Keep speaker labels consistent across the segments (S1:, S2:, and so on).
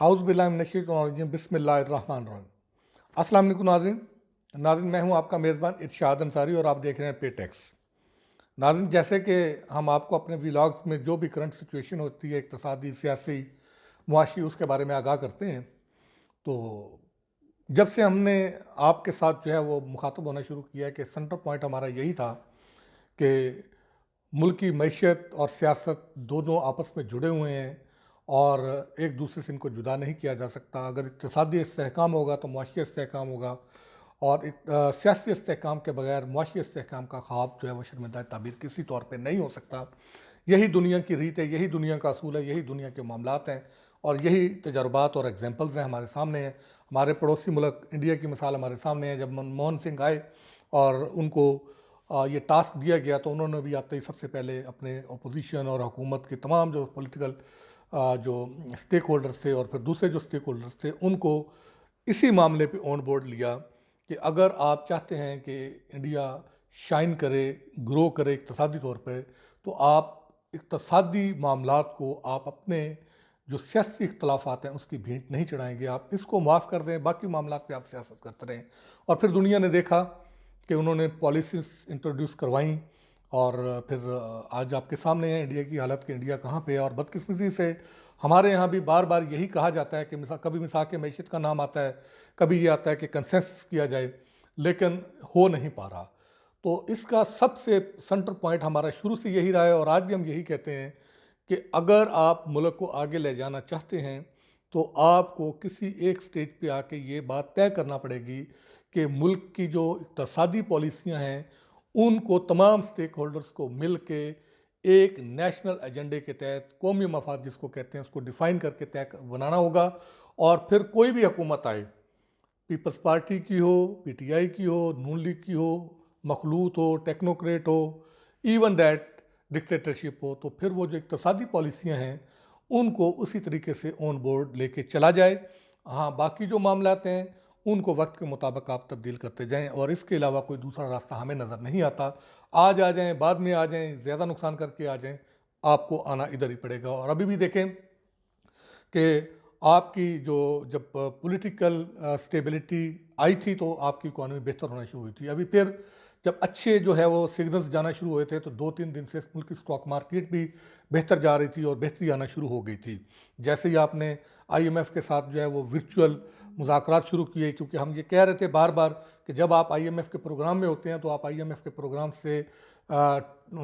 S1: हाउज़बिल्लाहिमिनश्शैतानिर्रजीम बिस्मिल्लाहिर्रहमानिर्रहीम। अस्सलाम वालेकुम नाज़रीन। नाज़रीन, मैं हूं आपका मेज़बान इरशाद अंसारी और आप देख रहे हैं पेटेक्स। नाज़रीन, जैसे कि हम आपको अपने व्लॉग्स में जो भी करंट सिचुएशन होती है, इक़्तिसादी, सियासी, मुआशी, उसके बारे में आगाह करते हैं। तो जब से हमने आपके साथ जो है वो मुखातब होना शुरू किया है कि सेंटर पॉइंट हमारा यही था कि मुल्क की मईशत और सियासत दोनों आपस में जुड़े हुए हैं और एक दूसरे से इनको जुदा नहीं किया जा सकता। अगर इक़्तिसादी इस्तेहकाम होगा तो मुआशी इस्तेहकाम होगा और सियासी इस्तेहकाम के बगैर मुआशी इस्तेहकाम का ख्वाब जो है वो शर्मिंदा ताबीर किसी तौर पर नहीं हो सकता। यही दुनिया की रीत है, यही दुनिया का असूल है, यही दुनिया के मामलात हैं और यही तजर्बात और एग्जाम्पल्स हैं हमारे सामने हैं। हमारे पड़ोसी मुल्क इंडिया की मिसाल हमारे सामने है। जब मनमोहन सिंह आए और उनको ये टास्क दिया गया तो उन्होंने भी आते ही सबसे पहले अपने अपोजिशन और हुकूमत के तमाम जो पॉलिटिकल जो स्टेक होल्डर्स थे और फिर दूसरे जो स्टेक होल्डर्स थे उनको इसी मामले पे ऑन बोर्ड लिया कि अगर आप चाहते हैं कि इंडिया शाइन करे, ग्रो करे इक़्तिसादी तौर पे, तो आप इक़्तिसादी मामलात को आप अपने जो सियासी इख्तलाफात हैं उसकी भेंट नहीं चढ़ाएंगे। आप इसको माफ़ कर दें, बाकी मामलात पे आप सियासत करते रहें। और फिर दुनिया ने देखा कि उन्होंने पॉलिसीज़ इंट्रोड्यूस करवाई और फिर आज आपके सामने है इंडिया की हालत कि इंडिया कहाँ पे है। और बदकिस्मती से हमारे यहाँ भी बार बार यही कहा जाता है कि कभी मिसाक मईशत का नाम आता है, कभी ये आता है कि कंसेंसस किया जाए, लेकिन हो नहीं पा रहा। तो इसका सबसे सेंटर पॉइंट हमारा शुरू से यही रहा है और आज भी हम यही कहते हैं कि अगर आप मुल्क को आगे ले जाना चाहते हैं तो आपको किसी एक स्टेज पे आके ये बात तय करना पड़ेगी कि मुल्क की जो इक़्तिसादी पॉलिसियाँ हैं उनको तमाम स्टेक होल्डर्स को मिल के एक नेशनल एजेंडे के तहत कौमी मफाद जिसको कहते हैं उसको डिफ़ाइन करके तय बनाना होगा। और फिर कोई भी हुकूमत आए, पीपल्स पार्टी की हो, पीटीआई की हो, नून लीग की हो, मखलूत हो, टेक्नोक्रेट हो, इवन दैट डिक्टेटरशिप हो, तो फिर वो जो इक़्तिसादी पॉलिसियाँ हैं उनको उसी तरीके से ऑन बोर्ड लेके चला जाए। हाँ, बाकी जो मामलात हैं उनको वक्त के मुताबिक आप तब्दील करते जाएं और इसके अलावा कोई दूसरा रास्ता हमें नज़र नहीं आता। आज आ जाएं, बाद में आ जाएं, ज़्यादा नुकसान करके आ जाएं, आपको आना इधर ही पड़ेगा। और अभी भी देखें कि आपकी जो जब पॉलिटिकल स्टेबिलिटी आई थी तो आपकी इकॉनमी बेहतर होना शुरू हुई थी। अभी फिर जब अच्छे जो है वो सिग्नल्स जाना शुरू हुए थे तो 2-3 दिन से मुल्क की स्टॉक मार्केट भी बेहतर जा रही थी और बेहतरी आना शुरू हो गई थी। जैसे ही आपने आईएमएफ के साथ जो है वो वर्चुअल मुज़ाकरात शुरू किए, क्योंकि हम ये कह रहे थे बार बार कि जब आप आईएमएफ के प्रोग्राम में होते हैं तो आप आईएमएफ के प्रोग्राम से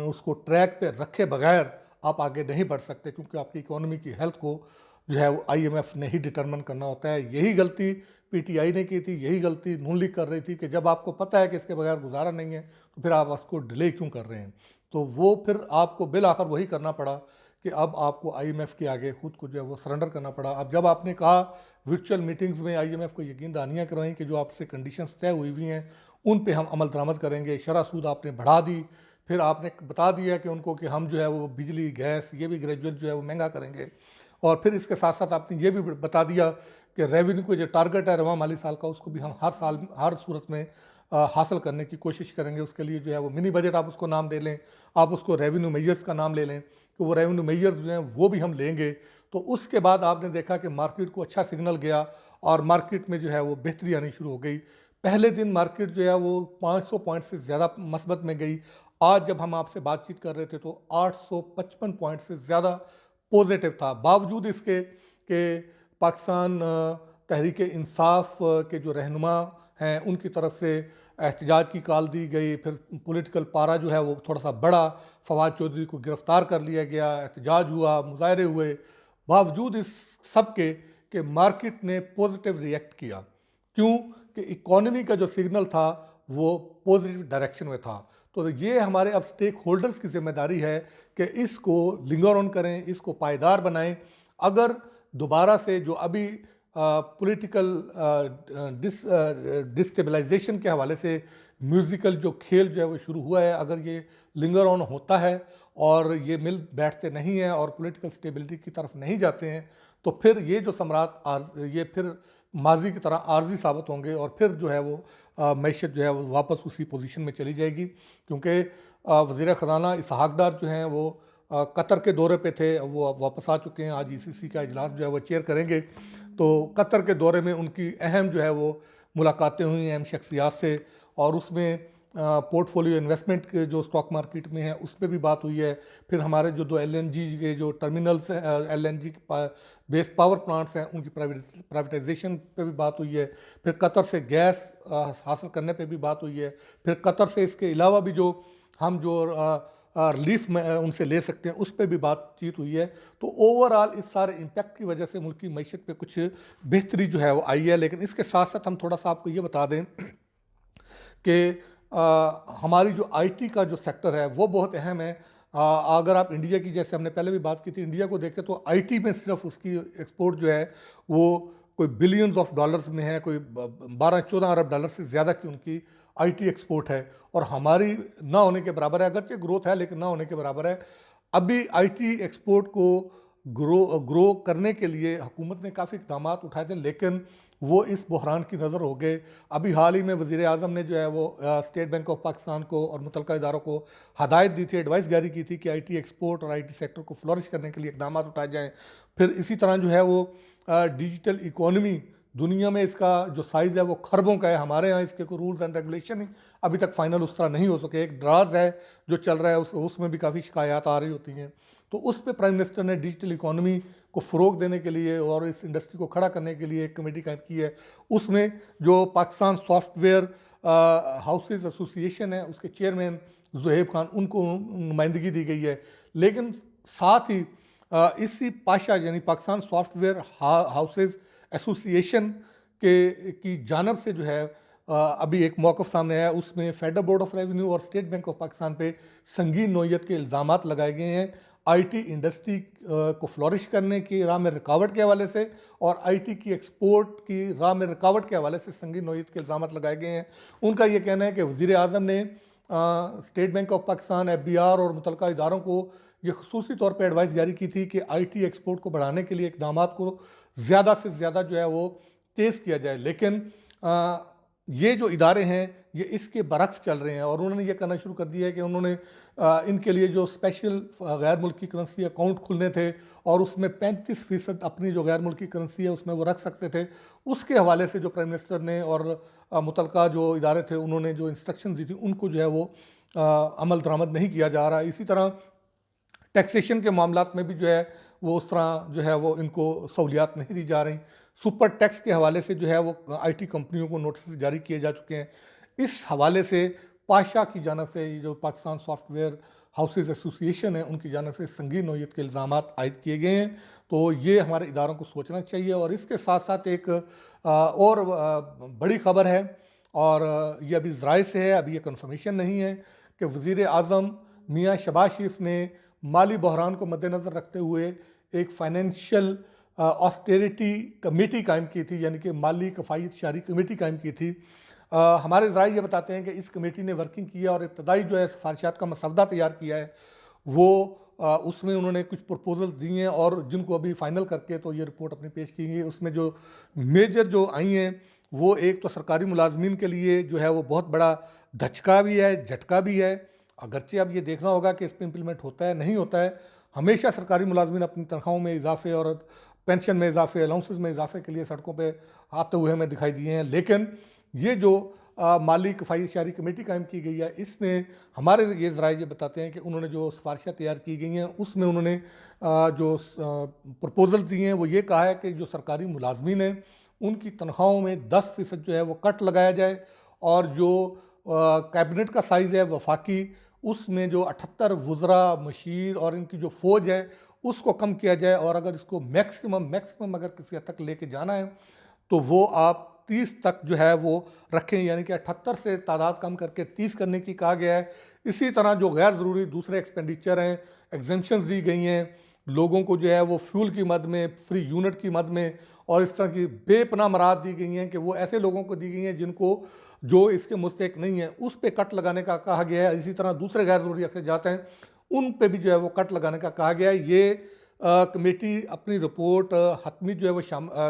S1: उसको ट्रैक पे रखे बगैर आप आगे नहीं बढ़ सकते, क्योंकि आपकी इकोनॉमी की हेल्थ को जो है वो आईएमएफ ने ही डिटरमिन करना होता है। यही गलती पीटीआई ने की थी, यही गलती नून लीग कर रही थी कि जब आपको पता है कि इसके बगैर गुजारा नहीं है तो फिर आप उसको डिले क्यों कर रहे हैं। तो वो फिर आपको बिल आखिर वही करना पड़ा कि अब आपको आईएमएफ के आगे खुद को जो है वो सरेंडर करना पड़ा। अब जब आपने कहा वर्चुअल मीटिंग्स में आईएमएफ को यकीन दहानियाँ करवाएं कि जो आपसे कंडीशंस तय हुई हुई हैं उन पे हम अमल दरामद करेंगे। शरह सूद आपने बढ़ा दी, फिर आपने बता दिया कि उनको कि हम जो है वो बिजली, गैस ये भी ग्रेजुअल जो है वो महंगा करेंगे। और फिर इसके साथ साथ आपने ये भी बता दिया कि रेवेन्यू को जो टारगेट है रवां माली साल का उसको भी हम हर साल हर सूरत में हासिल करने की कोशिश करेंगे। उसके लिए जो है वो मिनी बजट आप उसको नाम दे लें, आप उसको रेवेन्यू मेजर्स का नाम ले लें, कि वो रेवेन्यू मेजर्स जो हैं वो भी हम लेंगे। तो उसके बाद आपने देखा कि मार्केट को अच्छा सिग्नल गया और मार्केट में जो है वो बेहतरी आनी शुरू हो गई। पहले दिन मार्केट जो है वो 500 पॉइंट से ज़्यादा मस्बत में गई। आज जब हम आपसे बातचीत कर रहे थे तो 855 पॉइंट से ज़्यादा पॉजिटिव था, बावजूद इसके कि पाकिस्तान तहरीक इंसाफ के जो रहनुमा हैं उनकी तरफ से एहतजाज की कॉल दी गई। फिर पॉलिटिकल पारा जो है वो थोड़ा सा बढ़ा, फवाद चौधरी को गिरफ़्तार कर लिया गया, एहतजाज हुआ, मुजाहरे हुए। बावजूद इस सब के कि मार्केट ने पॉजिटिव रिएक्ट किया। क्यों? कि इकॉनमी का जो सिग्नल था वो पॉजिटिव डायरेक्शन में था। तो ये हमारे अब स्टेक होल्डर्स की जिम्मेदारी है कि इसको लिंगर ऑन करें, इसको पायदार बनाएं। अगर दोबारा से जो अभी पॉलिटिकल डिस्टेबलाइजेशन के हवाले से म्यूज़िकल जो खेल जो है वो शुरू हुआ है, अगर ये लिंगर ऑन होता है और ये मिल बैठते नहीं हैं और पॉलिटिकल स्टेबिलिटी की तरफ नहीं जाते हैं, तो फिर ये जो सम्राट ये फिर माजी की तरह आर्जी साबित होंगे और फिर जो है वो मैशत जो है वो वापस उसी पोजीशन में चली जाएगी। क्योंकि वज़ीर ख़जाना इसहाक डार जो हैं वो कतर के दौरे पे थे, वो वापस आ चुके हैं। आज ईसीसी का इजलास जो है वो चेयर करेंगे। तो कतर के दौरे में उनकी अहम जो है वो मुलाकातें हुई हैं अहम शख्सियात से, और उसमें पोर्टफोलियो इन्वेस्टमेंट के जो स्टॉक मार्केट में है उस पर भी बात हुई है। फिर हमारे जो दो एलएनजी के जो टर्मिनल्स हैं, एलएनजी बेस्ड पावर प्लांट्स हैं, उनकी प्राइवेटाइजेशन पे भी बात हुई है। फिर कतर से गैस हासिल करने पे भी बात हुई है। फिर कतर से इसके अलावा भी जो हम जो रिलीफ में उनसे ले सकते हैं उस पर भी बातचीत हुई है। तो ओवरऑल इस सारे इम्पैक्ट की वजह से मुल्क की मईशत पे कुछ बेहतरी जो है वो आई है। लेकिन इसके साथ साथ हम थोड़ा सा आपको ये बता दें कि हमारी जो आईटी का जो सेक्टर है वो बहुत अहम है। अगर आप इंडिया की, जैसे हमने पहले भी बात की थी, इंडिया को देखें तो आईटी में सिर्फ उसकी एक्सपोर्ट जो है वो कोई बिलियंस ऑफ डॉलर्स में है, कोई 12-14 अरब डॉलर से ज़्यादा की उनकी आईटी एक्सपोर्ट है, और हमारी ना होने के बराबर है। अगरचे ग्रोथ है लेकिन ना होने के बराबर है। अभी आईटी एक्सपोर्ट को ग्रो करने के लिए हुकूमत ने काफ़ी इक़दाम उठाए थे, लेकिन वो इस बहरान की नज़र हो गए। अभी हाल ही में वज़ीर आज़म ने जो है वो स्टेट बैंक ऑफ पाकिस्तान को और मुतल्लिका इदारों को हदायत दी थी, एडवाइस जारी की थी कि आईटी एक्सपोर्ट और आईटी सेक्टर को फ्लरिश करने के लिए इक़दाम उठाए जाएँ। फिर इसी तरह जो है वो डिजिटल इकोनॉमी, दुनिया में इसका जो साइज़ है वो खरबों का है। हमारे यहाँ इसके कोई रूल्स एंड रेगुलेशन ही अभी तक फाइनल उस तरह नहीं हो सके। एक ड्राज है जो चल रहा है, उसमें भी काफ़ी शिकायत आ रही होती हैं। तो उस पर प्राइम मिनिस्टर ने डिजिटल इकोनॉमी को फ़रोग देने के लिए और इस इंडस्ट्री को खड़ा करने के लिए एक कमेटी कायम की है। उसमें जो पाकिस्तान सॉफ्टवेयर हाउसेस एसोसिएशन है उसके चेयरमैन ज़ुहैब खान, उनको नुमाइंदगी दी गई है। लेकिन साथ ही इसी पाशा यानी पाकिस्तान सॉफ्टवेयर हाउसेस एसोसिएशन की जानब से जो है अभी एक मौक़िफ़ सामने आया। उसमें फेडरल बोर्ड ऑफ रेवेन्यू और स्टेट बैंक ऑफ पाकिस्तान पे संगीन नौइयत के इल्ज़ामात लगाए गए हैं, आईटी इंडस्ट्री को फ्लरिश करने की राह में रुकावट के हवाले से और आईटी की एक्सपोर्ट की राह में रुकावट के हवाले से संगीन नौइयत के इल्ज़ामात लगाए गए हैं। उनका ये कहना है कि वज़ीर आज़म ने state bank of Pakistan, FBR और मुतल्लिका इदारों को ये खुसूसी तौर पर एडवाइस जारी की थी कि आईटी एक्सपोर्ट को बढ़ाने के लिए इक़दाम को ज़्यादा से ज़्यादा जो है वो तेज़ किया जाए। लेकिन ये जो इदारे हैं ये इसके बरक्स चल रहे हैं, और उन्होंने ये करना शुरू कर दिया है कि उन्होंने इनके लिए जो स्पेशल गैर मुल्की करेंसी अकाउंट खुलने थे और उसमें 35% अपनी जो गैर मुल्की करेंसी है उसमें वो रख सकते थे, उसके हवाले से जो प्राइम मिनिस्टर ने और मुतल्लिका जो इदारे थे उन्होंने जो इंस्ट्रक्शन दी थी उनको जो है वो अमल दरामद नहीं किया जा रहा। इसी तरह टैक्सेशन के मामलात में भी जो है वो उस तरह जो है वो इनको सहूलियात नहीं दी जा रही। सुपर टैक्स के हवाले से जो है वो आईटी कंपनियों को नोटिस जारी किए जा चुके हैं। इस हवाले से पाशा की जानब से जो पाकिस्तान सॉफ्टवेयर हाउसेस एसोसिएशन है उनकी जानब से संगीन नौइयत के इल्ज़ामात आयद किए गए हैं। तो ये हमारे इदारों को सोचना चाहिए। और इसके साथ साथ एक और बड़ी ख़बर है, और ये अभी ज़राए से है, अभी ये कन्फर्मेशन नहीं है, कि वज़ीर आज़म मियाँ शहबाज शरीफ ने माली बहरान को मद्देनज़र रखते हुए एक फ़ाइनेंशियल ऑस्टेरिटी कमेटी कायम की थी, यानी कि माली कफ़ायत शारी कमेटी कायम की थी। हमारे ज़राए ये बताते हैं कि इस कमेटी ने वर्किंग की है और इब्तदाई जो है सिफारिशात का मसवदा तैयार किया है। वो उसमें उन्होंने कुछ प्रपोजल्स दिए हैं और जिनको अभी फ़ाइनल करके तो ये रिपोर्ट अपनी पेश की गई। उसमें जो मेजर जो आई हैं वो एक तो सरकारी मुलाजमीन के लिए जो है वो बहुत बड़ा धचका भी है, झटका भी है। अगरचे अब ये देखना होगा कि इस पर इम्प्लीमेंट होता है नहीं होता है। हमेशा सरकारी मुलाजमीन अपनी तनख्वाहों में इजाफे और पेंशन में इजाफे, अलाउंसेस में इजाफे के लिए सड़कों पे आते हुए हमें दिखाई दिए हैं। लेकिन ये जो माली कफ़ायत शारी कमेटी कायम की गई है, इसने हमारे ये ज़राए ये बताते हैं कि उन्होंने जो सिफारिशें तैयार की गई हैं उसमें उन्होंने जो प्रपोजल दिए हैं वो ये कहा है कि जो सरकारी मुलाजमीन हैं उनकी तनख्वाहों में 10% जो है वो कट लगाया जाए, और जो कैबिनेट का साइज़ है वफाकी उसमें जो 78 वज़रा, मशीर और इनकी जो फ़ौज है उसको कम किया जाए। और अगर इसको मैक्सिमम अगर किसी हद तक लेके जाना है तो वो आप 30 तक जो है वो रखें, यानी कि 78 से तादाद कम करके 30 करने की कहा गया है। इसी तरह जो गैर ज़रूरी दूसरे एक्सपेंडिचर हैं, एग्जेम्पशंस दी गई हैं लोगों को जो है वो फ्यूल की मद में, फ्री यूनिट की मद में, और इस तरह की बेपनाह मराहत दी गई हैं कि वो ऐसे लोगों को दी गई हैं जिनको जो इसके मुस्तहिक नहीं है उस पर कट लगाने का कहा गया है। इसी तरह दूसरे गैर ज़रूरी अखराजात हैं उन पे भी जो है वो कट लगाने का कहा गया है। ये कमेटी अपनी रिपोर्ट हतमी जो है वो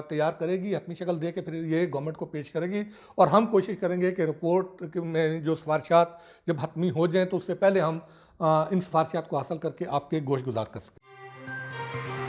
S1: तैयार करेगी, हतमी शक्ल दे के फिर ये गवर्नमेंट को पेश करेगी, और हम कोशिश करेंगे कि रिपोर्ट में जो सिफारिशात जब हतमी हो जाएँ तो उससे पहले हम इन सिफारिशात को हासिल करके आपके गोश गुजार कर सकें।